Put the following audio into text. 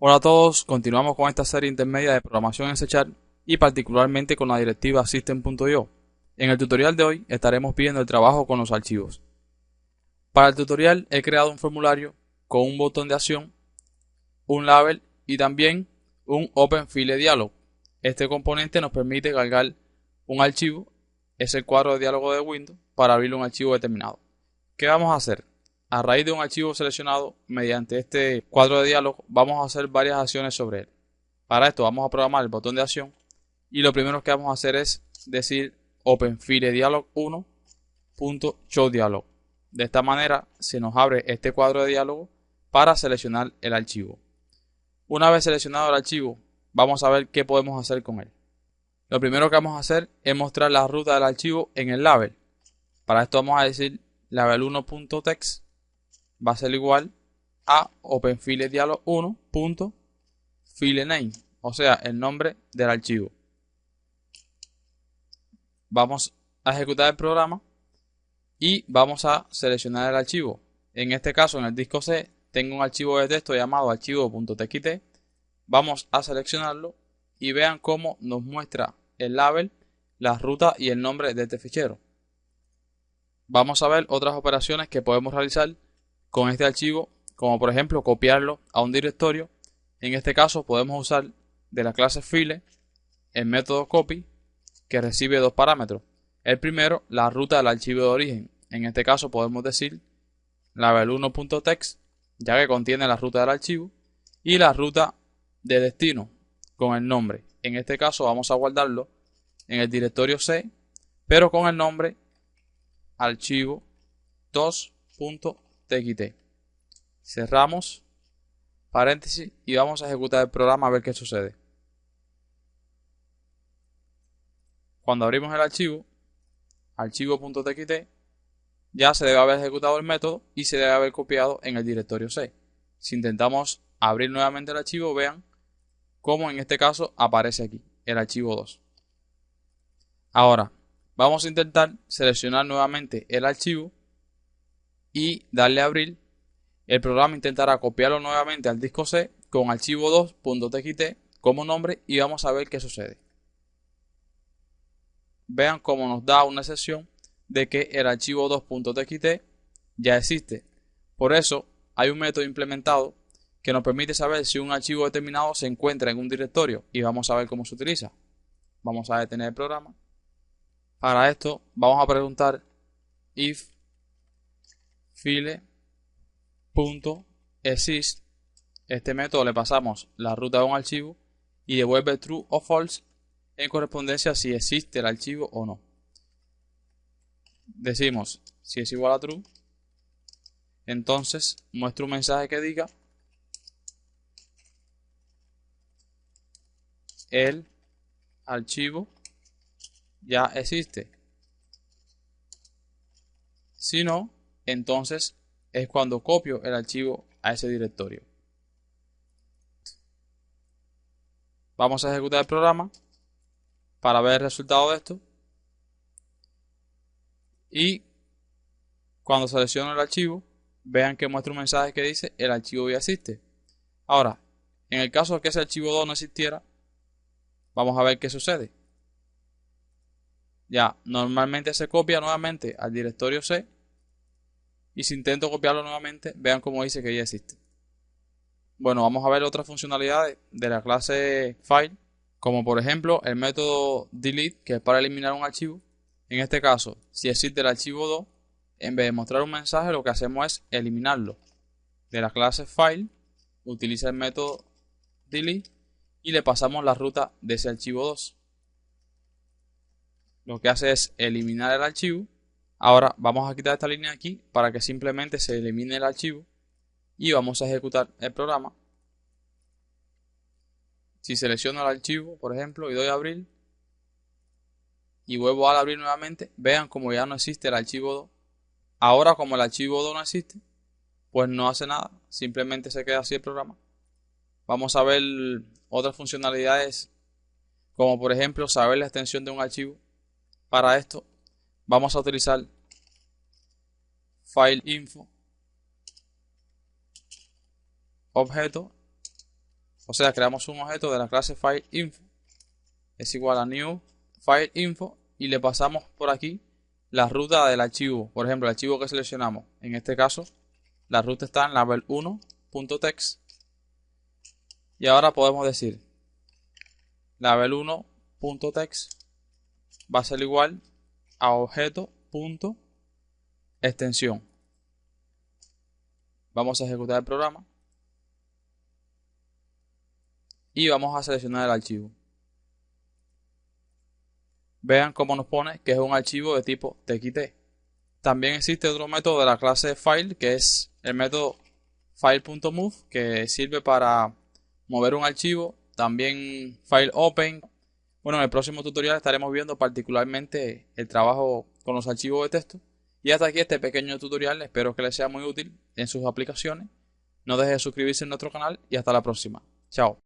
Hola a todos, continuamos con esta serie intermedia de programación en C# y particularmente con la directiva system.io. En el tutorial de hoy estaremos viendo el trabajo con los archivos. Para el tutorial he creado un formulario con un botón de acción, un label y también un Open File Dialog. Este componente nos permite cargar un archivo, es el cuadro de diálogo de Windows, para abrir un archivo determinado. ¿Qué vamos a hacer? A raíz de un archivo seleccionado mediante este cuadro de diálogo, vamos a hacer varias acciones sobre él. Para esto vamos a programar el botón de acción y lo primero que vamos a hacer es decir openFileDialog1.showDialog. De esta manera se nos abre este cuadro de diálogo para seleccionar el archivo. Una vez seleccionado el archivo, vamos a ver qué podemos hacer con él. Lo primero que vamos a hacer es mostrar la ruta del archivo en el label. Para esto vamos a decir label1.text va a ser igual a openFileDialog1.filename, o sea, el nombre del archivo. Vamos a ejecutar el programa y vamos a seleccionar el archivo. En este caso, en el disco C, tengo un archivo de texto llamado archivo.txt. Vamos a seleccionarlo y vean cómo nos muestra el label, la ruta y el nombre de este fichero. Vamos a ver otras operaciones que podemos realizar con este archivo, como por ejemplo copiarlo a un directorio. En este caso podemos usar de la clase file el método copy, que recibe dos parámetros. El primero, la ruta del archivo de origen. En este caso podemos decir label1.text, ya que contiene la ruta del archivo, y la ruta de destino con el nombre. En este caso vamos a guardarlo en el directorio C, pero con el nombre archivo 2.txt. Cerramos paréntesis y vamos a ejecutar el programa a ver qué sucede. Cuando abrimos el archivo, archivo.txt, ya se debe haber ejecutado el método y se debe haber copiado en el directorio C. Si intentamos abrir nuevamente el archivo, vean cómo en este caso aparece aquí el archivo 2. Ahora vamos a intentar seleccionar nuevamente el archivo y darle a abrir. El programa intentará copiarlo nuevamente al disco C con archivo2.txt como nombre y vamos a ver qué sucede. Vean cómo nos da una excepción de que el archivo 2.txt ya existe. Por eso hay un método implementado que nos permite saber si un archivo determinado se encuentra en un directorio y vamos a ver cómo se utiliza. Vamos a detener el programa. Para esto vamos a preguntar if file.exist. Este método le pasamos la ruta de un archivo y devuelve true o false en correspondencia si existe el archivo o no. Decimos si es igual a true, entonces muestra un mensaje que diga el archivo ya existe. Si no, entonces es cuando copio el archivo a ese directorio. Vamos a ejecutar el programa para ver el resultado de esto. Y cuando selecciono el archivo, vean que muestra un mensaje que dice el archivo ya existe. Ahora, en el caso de que ese archivo 2 no existiera, vamos a ver qué sucede. Ya, normalmente se copia nuevamente al directorio C. Y si intento copiarlo nuevamente, vean cómo dice que ya existe. Bueno, vamos a ver otras funcionalidades de la clase file, como por ejemplo el método delete, que es para eliminar un archivo. En este caso, si existe el archivo 2, en vez de mostrar un mensaje, lo que hacemos es eliminarlo. De la clase file, utiliza el método delete y le pasamos la ruta de ese archivo 2. Lo que hace es eliminar el archivo. Ahora vamos a quitar esta línea aquí para que simplemente se elimine el archivo y vamos a ejecutar el programa. Si selecciono el archivo, por ejemplo, y doy a abrir y vuelvo a abrir nuevamente, vean como ya no existe el archivo 2. Ahora, como el archivo 2 no existe, pues no hace nada, simplemente se queda así el programa. Vamos a ver otras funcionalidades, como por ejemplo saber la extensión de un archivo. Para esto vamos a utilizar file info objeto O sea, creamos un objeto de la clase FileInfo es igual a new FileInfo y le pasamos por aquí la ruta del archivo. Por ejemplo, el archivo que seleccionamos. En este caso, la ruta está en label1.txt. Y ahora podemos decir label1.txt va a ser igual a objeto.extensión. Vamos a ejecutar el programa y vamos a seleccionar el archivo. Vean cómo nos pone que es un archivo de tipo txt. También existe otro método de la clase file, que es el método file.move, que sirve para mover un archivo. También fileOpen. Bueno, en el próximo tutorial estaremos viendo particularmente el trabajo con los archivos de texto. Y hasta aquí este pequeño tutorial. Espero que les sea muy útil en sus aplicaciones. No deje de suscribirse en nuestro canal y hasta la próxima. Chao.